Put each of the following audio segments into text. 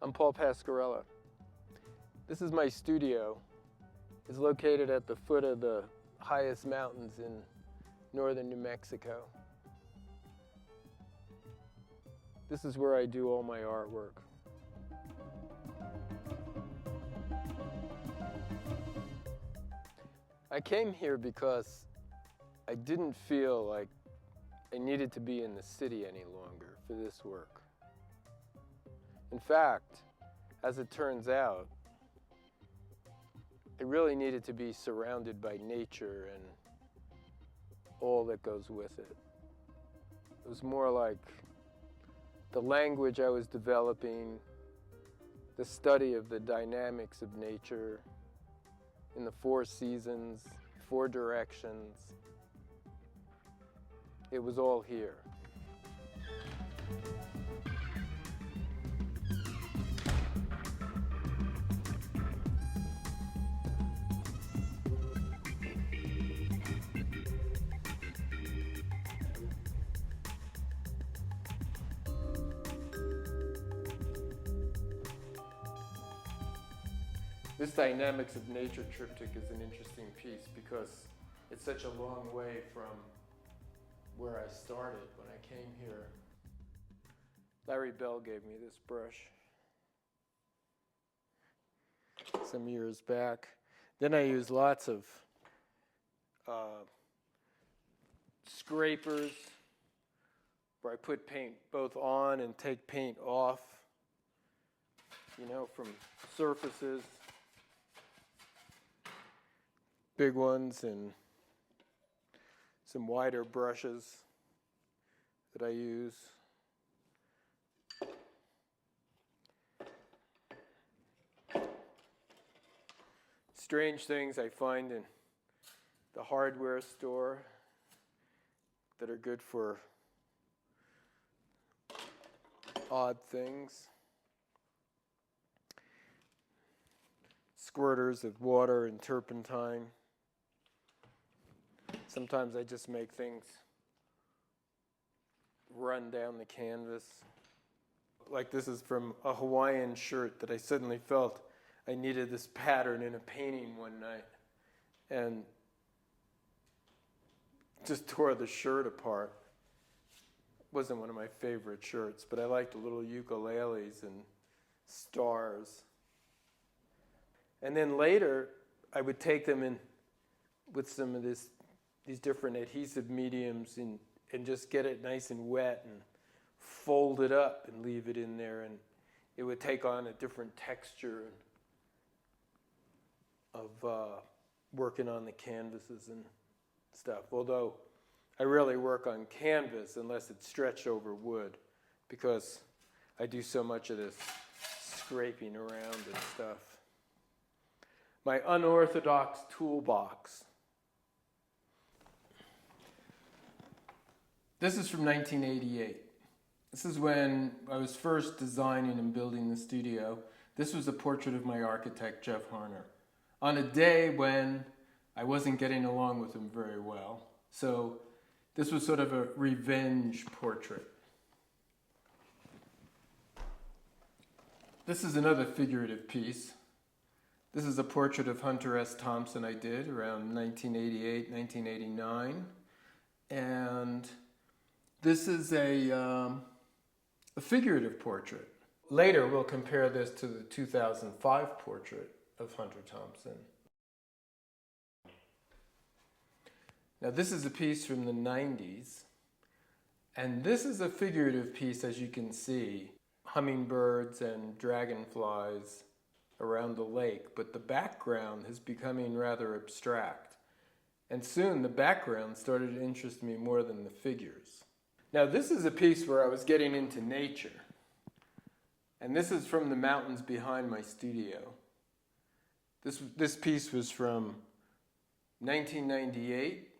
I'm Paul Pascarella. This is my studio. It's located at the foot of the highest mountains in northern New Mexico. This is where I do all my artwork. I came here because I didn't feel like I needed to be in the city any longer for this work. In fact, as it turns out, I really needed to be surrounded by nature and all that goes with it. It was more like the language I was developing, the study of the dynamics of nature in the 4 seasons, 4 directions. It was all here. This Dynamics of Nature triptych is an interesting piece because it's such a long way from where I started when I came here. Larry Bell gave me this brush some years back. Then I used lots of scrapers where I put paint both on and take paint off, you know, from surfaces. Big ones and some wider brushes that I use. Strange things I find in the hardware store that are good for odd things. Squirters of water and turpentine. Sometimes I just make things run down the canvas. Like this is from a Hawaiian shirt that I suddenly felt I needed this pattern in a painting one night, and just tore the shirt apart. Wasn't one of my favorite shirts, but I liked the little ukuleles and stars. And then later, I would take them in with some of these different adhesive mediums and just get it nice and wet and fold it up and leave it in there, and it would take on a different texture of working on the canvases and stuff. Although I rarely work on canvas unless it's stretched over wood, because I do so much of this scraping around and stuff. My unorthodox toolbox. This is from 1988. This is when I was first designing and building the studio. This was a portrait of my architect, Jeff Harner, on a day when I wasn't getting along with him very well. So this was sort of a revenge portrait. This is another figurative piece. This is a portrait of Hunter S. Thompson I did around 1988, 1989. And this is a figurative portrait. Later, we'll compare this to the 2005 portrait of Hunter Thompson. Now, this is a piece from the 90s. And this is a figurative piece, as you can see. Hummingbirds and dragonflies around the lake, but the background is becoming rather abstract. And soon the background started to interest me more than the figures. Now this is a piece where I was getting into nature. And this is from the mountains behind my studio. This piece was from 1998,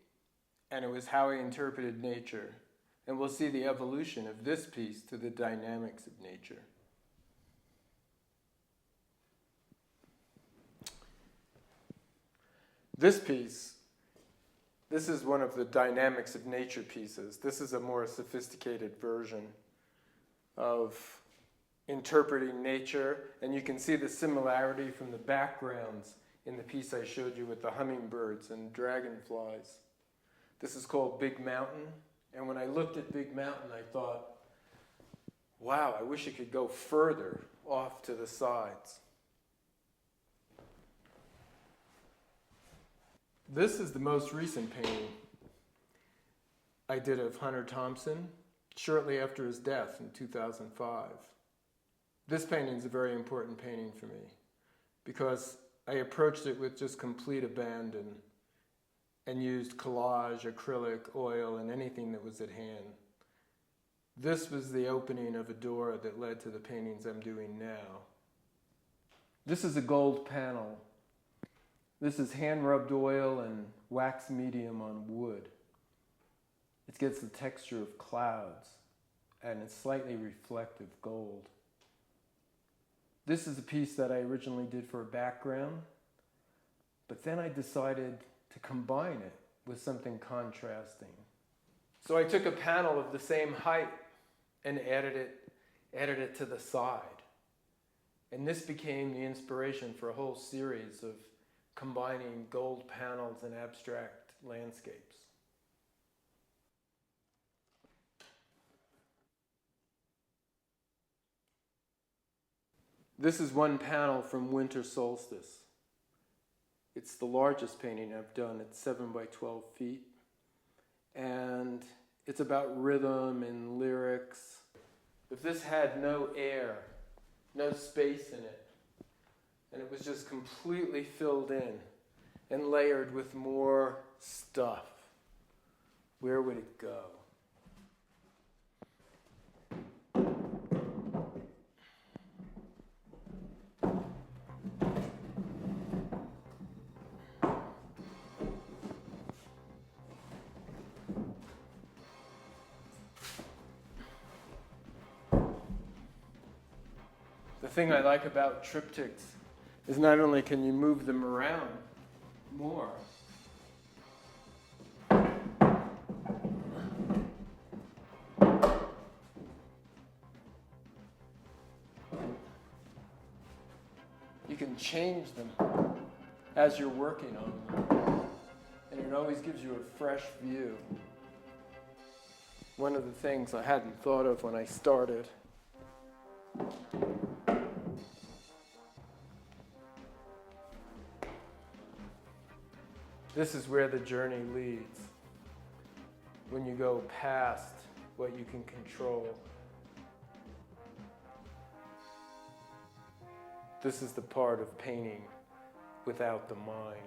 and it was how I interpreted nature. And we'll see the evolution of this piece to the dynamics of nature. This piece, this is one of the dynamics of nature pieces. This is a more sophisticated version of interpreting nature, and you can see the similarity from the backgrounds in the piece I showed you with the hummingbirds and dragonflies. This is called Big Mountain, and when I looked at Big Mountain, I thought, wow, I wish it could go further off to the sides. This is the most recent painting I did of Hunter Thompson shortly after his death in 2005. This painting is a very important painting for me because I approached it with just complete abandon and used collage, acrylic, oil, and anything that was at hand. This was the opening of a door that led to the paintings I'm doing now. This is a gold panel. This is hand-rubbed oil and wax medium on wood. It gets the texture of clouds, and it's slightly reflective gold. This is a piece that I originally did for a background, but then I decided to combine it with something contrasting. So I took a panel of the same height and added it to the side. And this became the inspiration for a whole series of combining gold panels and abstract landscapes. This is one panel from Winter Solstice. It's the largest painting I've done. It's 7 by 12 feet. And it's about rhythm and lyrics. If this had no air, no space in it, and it was just completely filled in and layered with more stuff, where would it go? The thing I like about triptychs is not only can you move them around more, you can change them as you're working on them, and it always gives you a fresh view. One of the things I hadn't thought of when I started. This is where the journey leads, when you go past what you can control. This is the part of painting without the mind.